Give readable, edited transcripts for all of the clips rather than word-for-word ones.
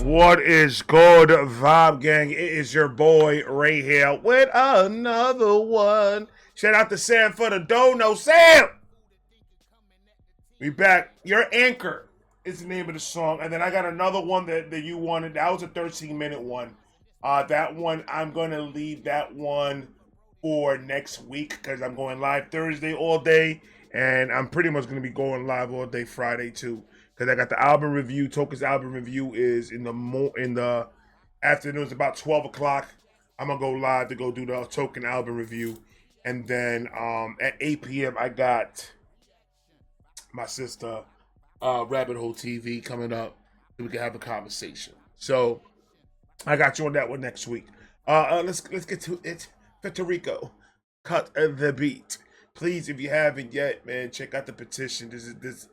What is good, Vibe Gang? It is your boy Ray here with another one. Shout out to Sam for the dono. Sam! We back. Your Anchor is the name of the song. And then I got another one that you wanted. That was a 13-minute one. That one, I'm going to leave that one for next week because I'm going live Thursday all day. And I'm pretty much going to be going live all day Friday too. Because I got the album review. Token's album review is in the afternoon. It's about 12 o'clock. I'm going to go live to go do the Token album review. And then at 8 p.m. I got my sister Rabbit Hole TV coming up so we can have a conversation. So I got you on that one next week. Let's get to it. Federico, cut the beat. Please, if you haven't yet, man, check out the petition. This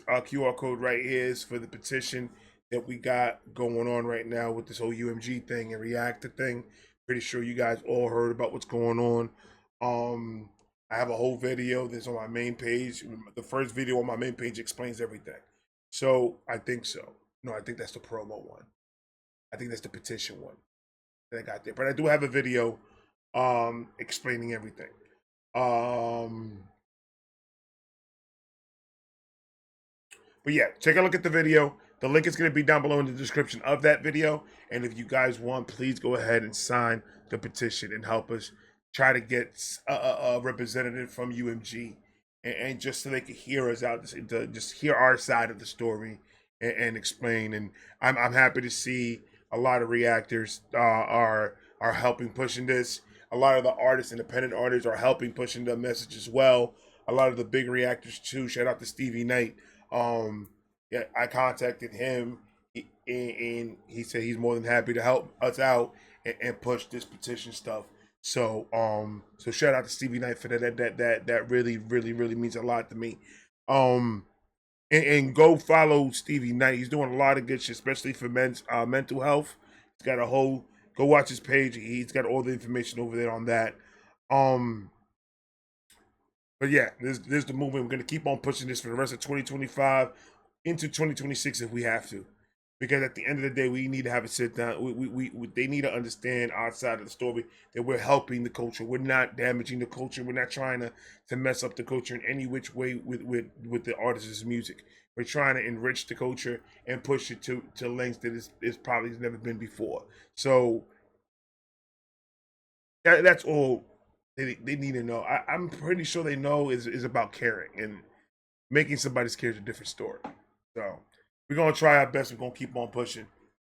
QR code right here is for the petition that we got going on right now with this whole UMG thing and Reactor thing. Pretty sure you guys all heard about what's going on. I have a whole video that's on my main page. The first video on my main page explains everything. So I think so. No, I think that's the promo one. I think that's the petition one that I got there. But I do have a video explaining everything. But yeah, take a look at the video. The link is going to be down below in the description of that video. And if you guys want, please go ahead and sign the petition and help us try to get a representative from UMG. And just so they can hear us out, to just hear our side of the story and explain. And I'm happy to see a lot of reactors are helping pushing this. A lot of the artists, independent artists, are helping pushing the message as well. A lot of the big reactors too. Shout out to Stevie Knight. Yeah, I contacted him, and he said he's more than happy to help us out and push this petition stuff. So, so shout out to Stevie Knight for that. That really means a lot to me. And go follow Stevie Knight. He's doing a lot of good shit, especially for men's mental health. He's got a whole. Go watch his page. He's got all the information over there on that. But yeah, there's the movement. We're gonna keep on pushing this for the rest of 2025 into 2026 if we have to, because at the end of the day, we need to have a sit down. They need to understand our side of the story, that we're helping the culture. We're not damaging the culture. We're not trying to mess up the culture in any which way with the artist's music. We're trying to enrich the culture and push it to lengths that is probably has never been before. So that's all they need to know. I'm pretty sure they know is about caring, and making somebody scared is a different story. So we're gonna try our best. We're gonna keep on pushing,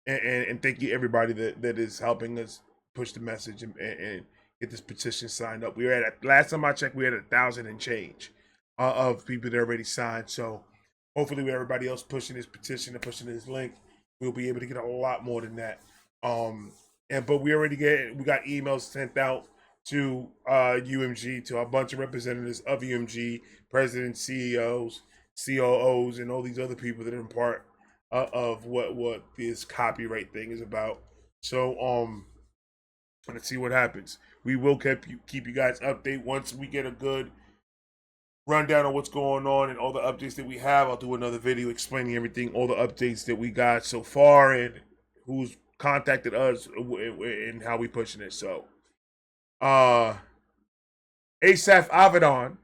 and thank you everybody that is helping us push the message and get this petition signed up. We were at, last time I checked, we had 1,000 and change of people that already signed. So hopefully with everybody else pushing this petition and pushing this link, we'll be able to get a lot more than that. But we got emails sent out to UMG, to a bunch of representatives of UMG, presidents, CEOs, COOs, and all these other people that are in part of what this copyright thing is about. So let's see what happens. We will keep you guys updated once we get a good rundown on what's going on and all the updates that we have. I'll do another video explaining everything, all the updates that we got so far, and who's contacted us and how we pushing it. So Asaf Avidan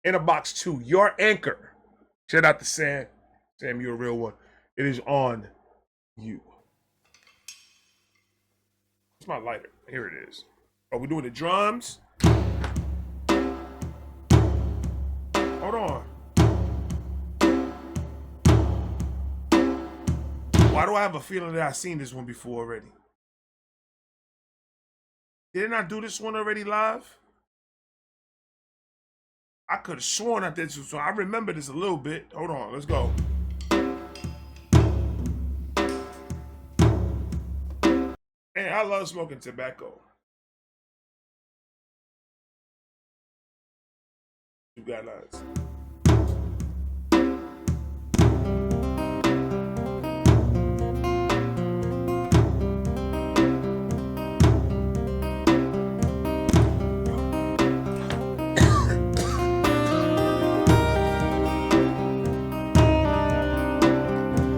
in a box 2, your anchor. Shout out to Sam. Sam, you're a real one. It is on you. It's my lighter. Here it is. Are we doing the drums? Hold on. Why do I have a feeling that I've seen this one before already? Didn't I do this one already live? I could have sworn I did this one. I remember this a little bit. Hold on, let's go. Man, I love smoking tobacco. You got nuts.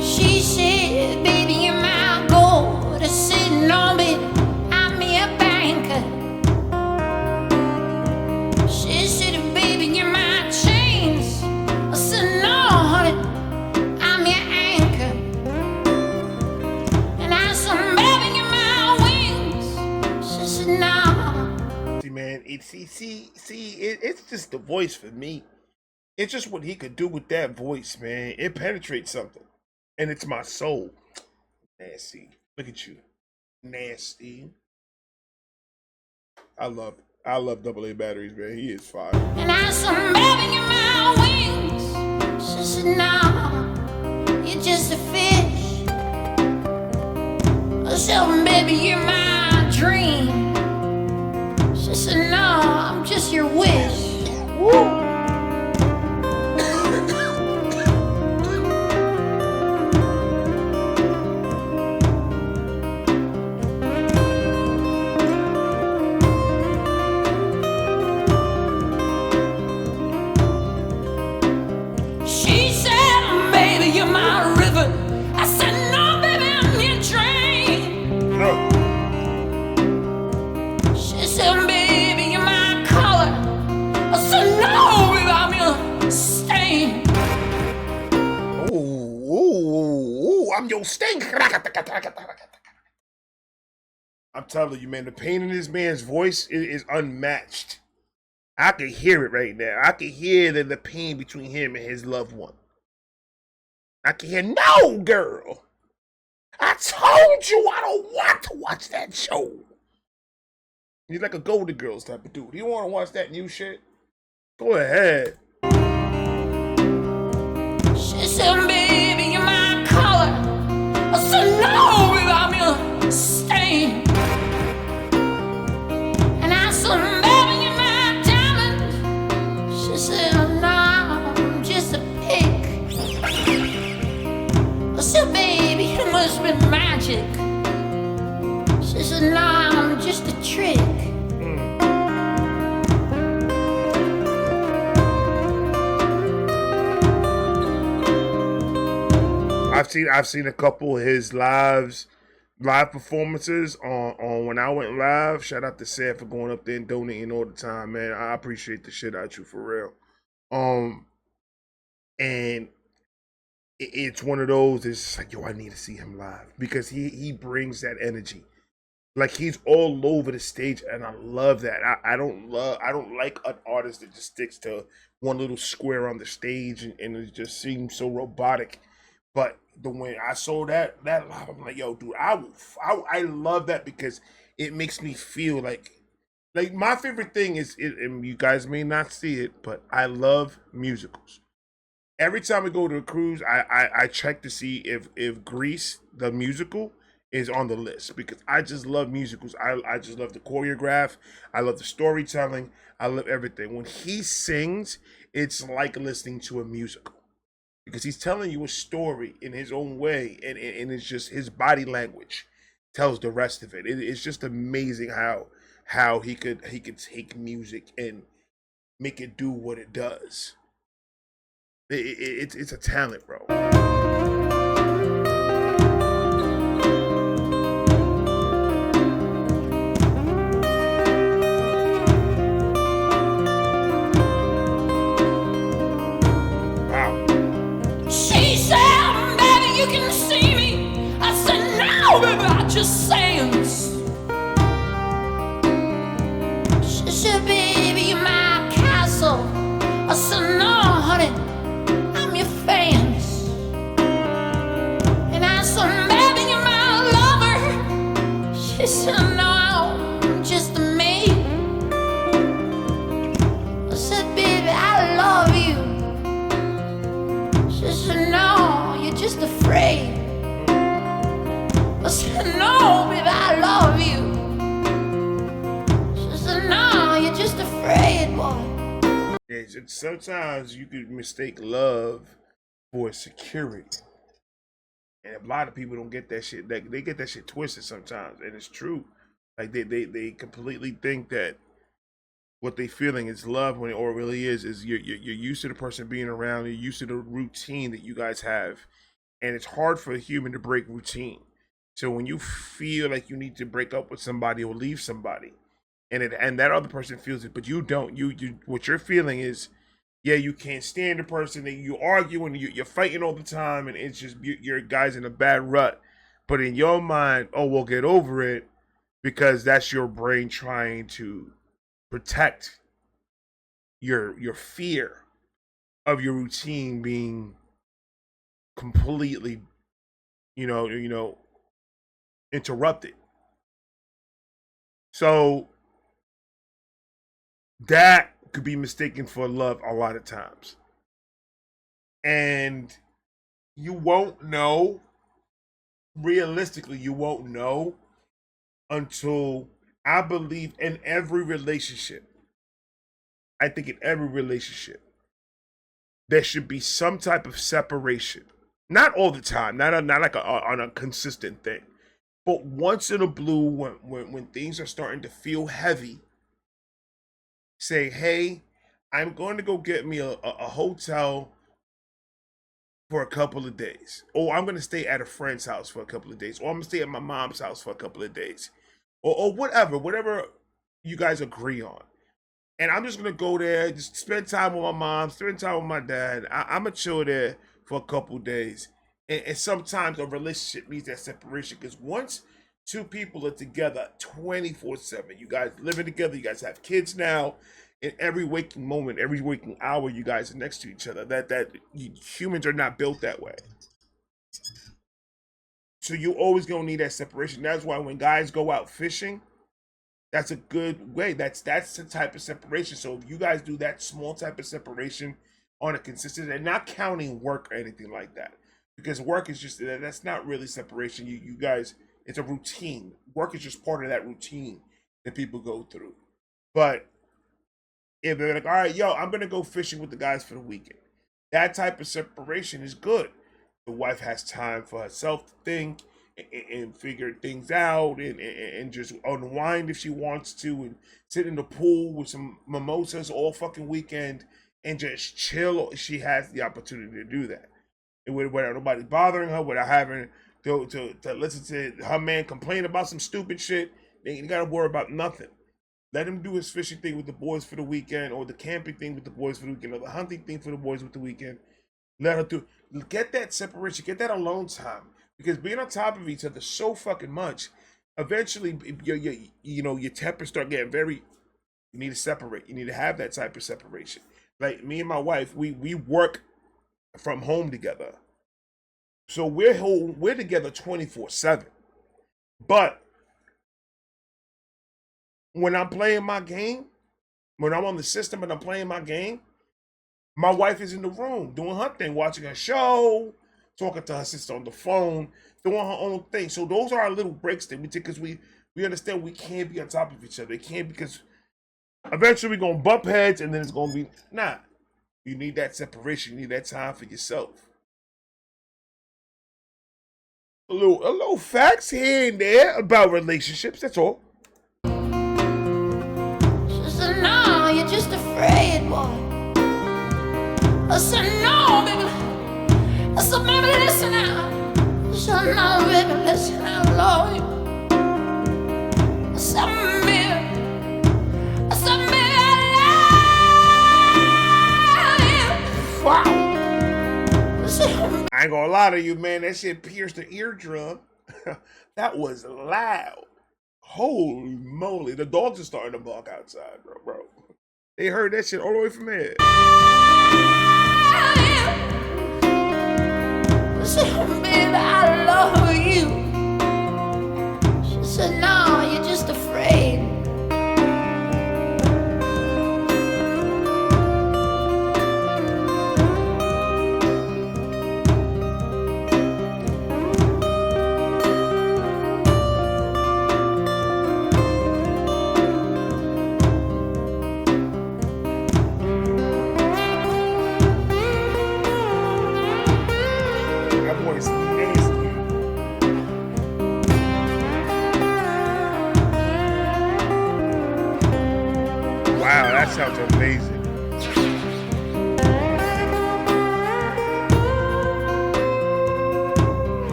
She said, baby, you're my gold, sitting on me, I'm your banker. She said, baby, you're my chains, I said, no, honey, I'm your anchor. And I said, baby, you're my wings. She said, no. See, man, it's just the voice for me. It's just what he could do with that voice, man. It penetrates something. And it's my soul. Nasty. Look at you. Nasty. I love AA batteries, man. He is fire. And I said, baby, you're my wings. She said, no, you're just a fish. I said, baby, you're my dream. She said, no, I'm just your wish. Woo. She said, baby, you're my river. I said, no, baby, I'm your train. No. She said, baby, you're my color. I said, no, baby, I'm your stain. Ooh, I'm your sting. I'm telling you, man, the pain in this man's voice is unmatched. I can hear it right now. I can hear the pain between him and his loved one. I can hear, no, girl. I told you I don't want to watch that show. He's like a Golden Girls type of dude. You want to watch that new shit? Go ahead. She said, baby, you're my color. I said, no, baby, I'm your stain. And I said, baby, you're my diamond. She said, no, I'm just a pig. I said, baby, you must be magic. She said, no, I'm just a trick. I've seen a couple of his live performances on when I went live. Shout out to Sam for going up there and donating all the time, man. I appreciate the shit out you for real. And it's one of those. It's just like, yo, I need to see him live because he brings that energy. Like he's all over the stage, and I love that. I don't like an artist that just sticks to one little square on the stage and it just seems so robotic. But when I saw that live, I'm like, yo, dude, I love that because it makes me feel like my favorite thing is, and you guys may not see it, but I love musicals. Every time we go to a cruise, I check to see if Grease, the musical, is on the list because I just love musicals. I just love the choreograph. I love the storytelling. I love everything. When he sings, it's like listening to a musical. Because he's telling you a story in his own way, and it's just his body language tells the rest of it. It's just amazing how he could take music and make it do what it does. It's a talent, bro. Just sayings. She said, baby, you're my castle. I said, no, honey, I'm your fans. And I said, said, no, just a me. I said, baby, I love you. She said, no, you're just afraid. I said, no, baby, I love you. She said, no, you're just afraid, boy. Yeah, sometimes you could mistake love for security. And a lot of people don't get that shit. They get that shit twisted sometimes, and it's true. Like they completely think that what they feeling is love when it all really is you're used to the person being around. You're used to the routine that you guys have, and it's hard for a human to break routine. So when you feel like you need to break up with somebody or leave somebody, and that other person feels it, but you don't. You what you're feeling is, yeah, you can't stand the person, that you argue and you're fighting all the time, and it's just you're guys in a bad rut. But in your mind, oh, we'll get over it, because that's your brain trying to protect your fear of your routine being completely, interrupted. So that could be mistaken for love a lot of times. And you won't know, realistically, you won't know until, I believe, in every relationship, I think in every relationship, there should be some type of separation. Not all the time, not like on a consistent thing. But once in a blue, when things are starting to feel heavy, say, hey, I'm going to go get me a hotel for a couple of days. Or I'm going to stay at a friend's house for a couple of days. Or I'm going to stay at my mom's house for a couple of days. Or whatever you guys agree on. And I'm just going to go there, just spend time with my mom, spend time with my dad. I'm going to chill there for a couple of days. And sometimes a relationship needs that separation, because once two people are together 24/7, you guys living together, you guys have kids now, in every waking moment, every waking hour, you guys are next to each other. That humans are not built that way. So you always gonna need that separation. That's why when guys go out fishing, that's a good way. That's the type of separation. So if you guys do that small type of separation on a consistent, and not counting work or anything like that, because work is just, that's not really separation. You guys, it's a routine. Work is just part of that routine that people go through. But if they're like, all right, yo, I'm gonna go fishing with the guys for the weekend, that type of separation is good. The wife has time for herself to think and figure things out, and just unwind if she wants to, and sit in the pool with some mimosas all fucking weekend and just chill. She has the opportunity to do that, and without nobody bothering her, without having to listen to her man complain about some stupid shit. They ain't gotta worry about nothing. Let him do his fishing thing with the boys for the weekend, or the camping thing with the boys for the weekend, or the hunting thing for the boys with the weekend. Let her do. Get that separation. Get that alone time. Because being on top of each other so fucking much, eventually your tempers start getting very. You need to separate. You need to have that type of separation. Like me and my wife, we work from home together, so we're together 24/7. But when I'm playing my game, when I'm on the system and I'm playing my game, my wife is in the room doing her thing, watching her show, talking to her sister on the phone, doing her own thing. So those are our little breaks that we take, because we understand we can't be on top of each other. It can't, because eventually we're going to bump heads, and then it's going to be, nah. You need that separation. You need that time for yourself. A little facts here and there about relationships, that's all. She said, no, you're just afraid, boy. I said, no, baby. I said, baby, listen now. I said, no, baby, listen, I love you. I said, baby. I said, baby, I love you. Wow. I ain't gonna lie to you, man. That shit pierced the eardrum. That was loud. Holy moly. The dogs are starting to bark outside, bro. They heard that shit all the way from here. She said, baby, I love you. She said, no, sounds amazing.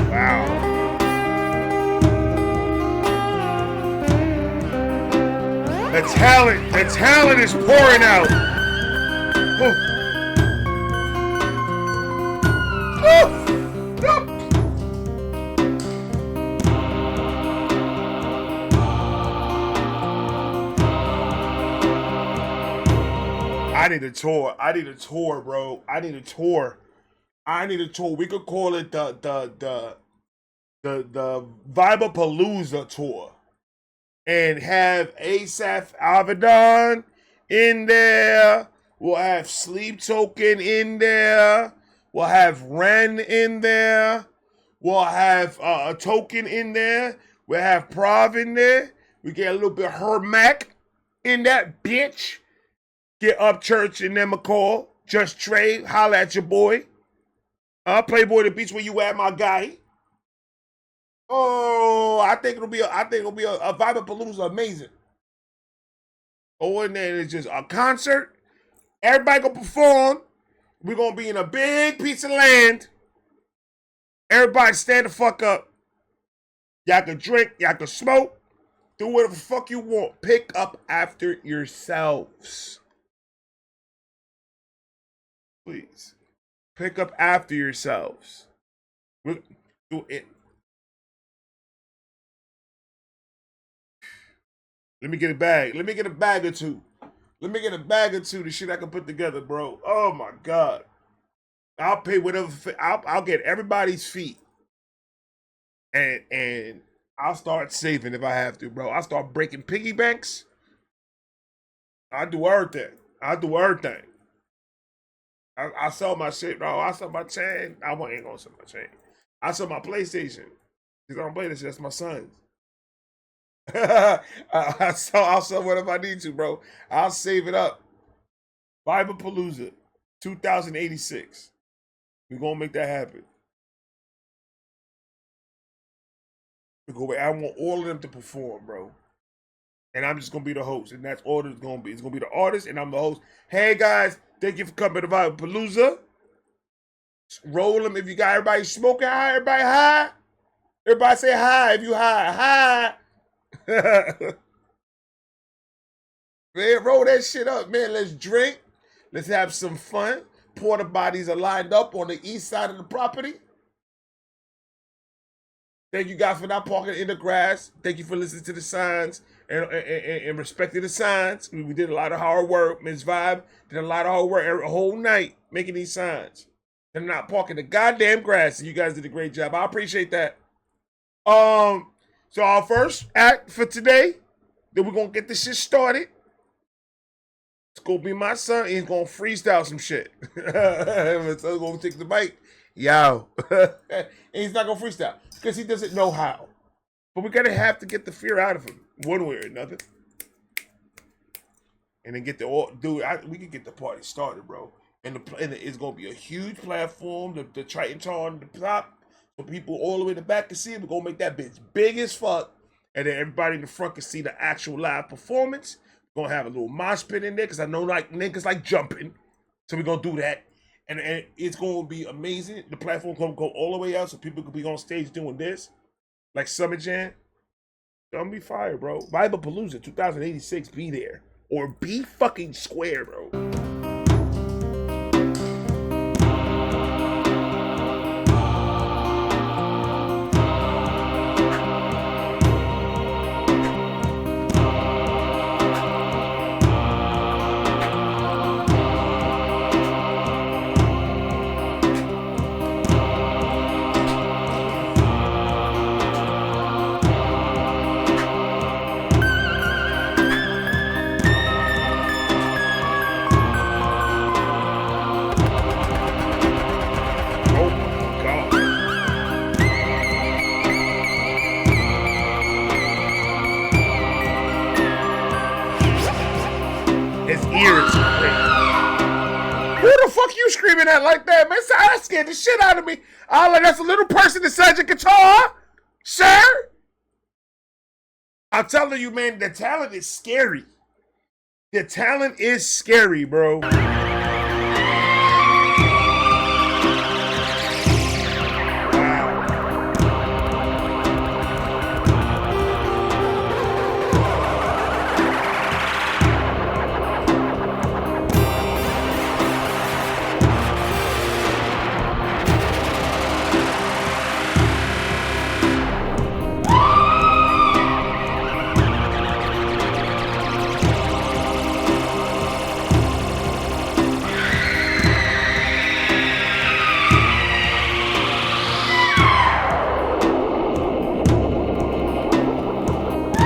Wow. The talent is pouring out. Oh. I need a tour. I need a tour, bro. I need a tour. We could call it the Vibapalooza tour. And have Asaf Avidan in there. We'll have Sleep Token in there. We'll have Ren in there. We'll have a Token in there. We'll have Prov in there. We get a little bit of Hermac in that bitch. Get Up Church and then McCall. Just Trade. Holla at your boy. Playboy the Beach, where you at, my guy? Oh, I think it'll be a Vibapalooza amazing. Oh, and then it's just a concert. Everybody gonna perform. We're gonna be in a big piece of land. Everybody stand the fuck up. Y'all can drink, y'all can smoke, do whatever the fuck you want. Pick up after yourselves. Please. Pick up after yourselves. We'll do it. Let me get a bag. Let me get a bag or two. Let me get a bag or two. The shit I can put together, bro. Oh my God. I'll pay whatever. I'll get everybody's feet. And I'll start saving if I have to, bro. I'll start breaking piggy banks. I'll do everything. I sell my shit, bro. I sell my chain. I ain't gonna sell my chain. I sell my PlayStation. Because I don't play this shit. That's my son's. I'll sell whatever I need to, bro. I'll save it up. Vibapalooza 2086. We're gonna make that happen. I want all of them to perform, bro. And I'm just gonna be the host, and that's all it's gonna be. It's gonna be the artist, and I'm the host. Hey guys, thank you for coming to Vibapalooza. Roll them if you got everybody smoking high, everybody high. Everybody say hi if you high. Man, roll that shit up, man. Let's drink. Let's have some fun. Porta bodies are lined up on the east side of the property. Thank you guys for not parking in the grass. Thank you for listening to the signs and respecting the signs. We did a lot of hard work. Ms. Vibe did a lot of hard work a whole night making these signs. They're not parking the goddamn grass. And you guys did a great job. I appreciate that. So our first act for today, then we're going to get this shit started. It's going to be my son. He's going to freestyle some shit. My son's going to take the mic. Yo. And he's not going to freestyle because he doesn't know how. But we're going to have to get the fear out of him one way or another. And then get we can get the party started, bro. And it's going to be a huge platform. The Triton on the top. So people all the way in the back can see it. We're going to make that bitch big as fuck. And then everybody in the front can see the actual live performance. We're going to have a little mosh pit in there because I know like niggas like jumping. So we're going to do that. And it's going to be amazing. The platform's going to go all the way out so people can be on stage doing this. Like Summer Jam. It's going to be fire, bro. Vibapalooza 2086, be there. Or be fucking square, bro. Screaming at like that, man. That scared the shit out of me. That's a little person inside your guitar, sir. I'm telling you, man, the talent is scary. The talent is scary, bro.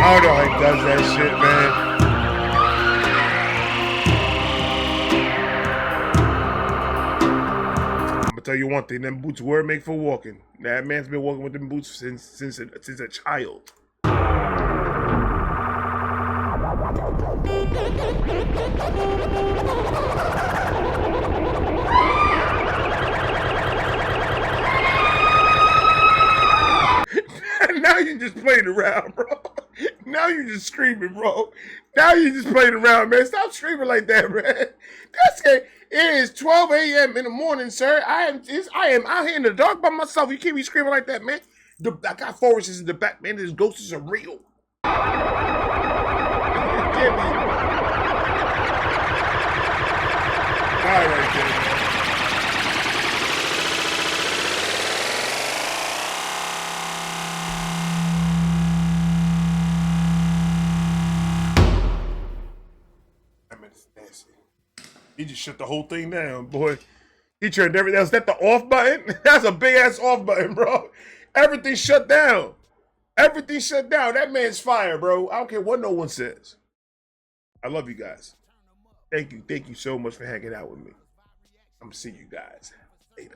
I don't know how he does that shit, man. I'm gonna tell you one thing: them boots were made for walking. That man's been walking with them boots since a child. Now you're just playing around, bro. Now you're just screaming, bro. Now you're just playing around, man. Stop screaming like that, man. That's it. It is 12 a.m. in the morning, sir. I am out here in the dark by myself. You can't be screaming like that, man. I got forests in the back, man. These ghosts are real. You can't be. All right, man. He just shut the whole thing down, boy. He turned everything. Was that the off button? That's a big ass off button, bro. Everything shut down. Everything shut down. That man's fire, bro. I don't care what no one says. I love you guys. Thank you. Thank you so much for hanging out with me. I'm gonna see you guys later.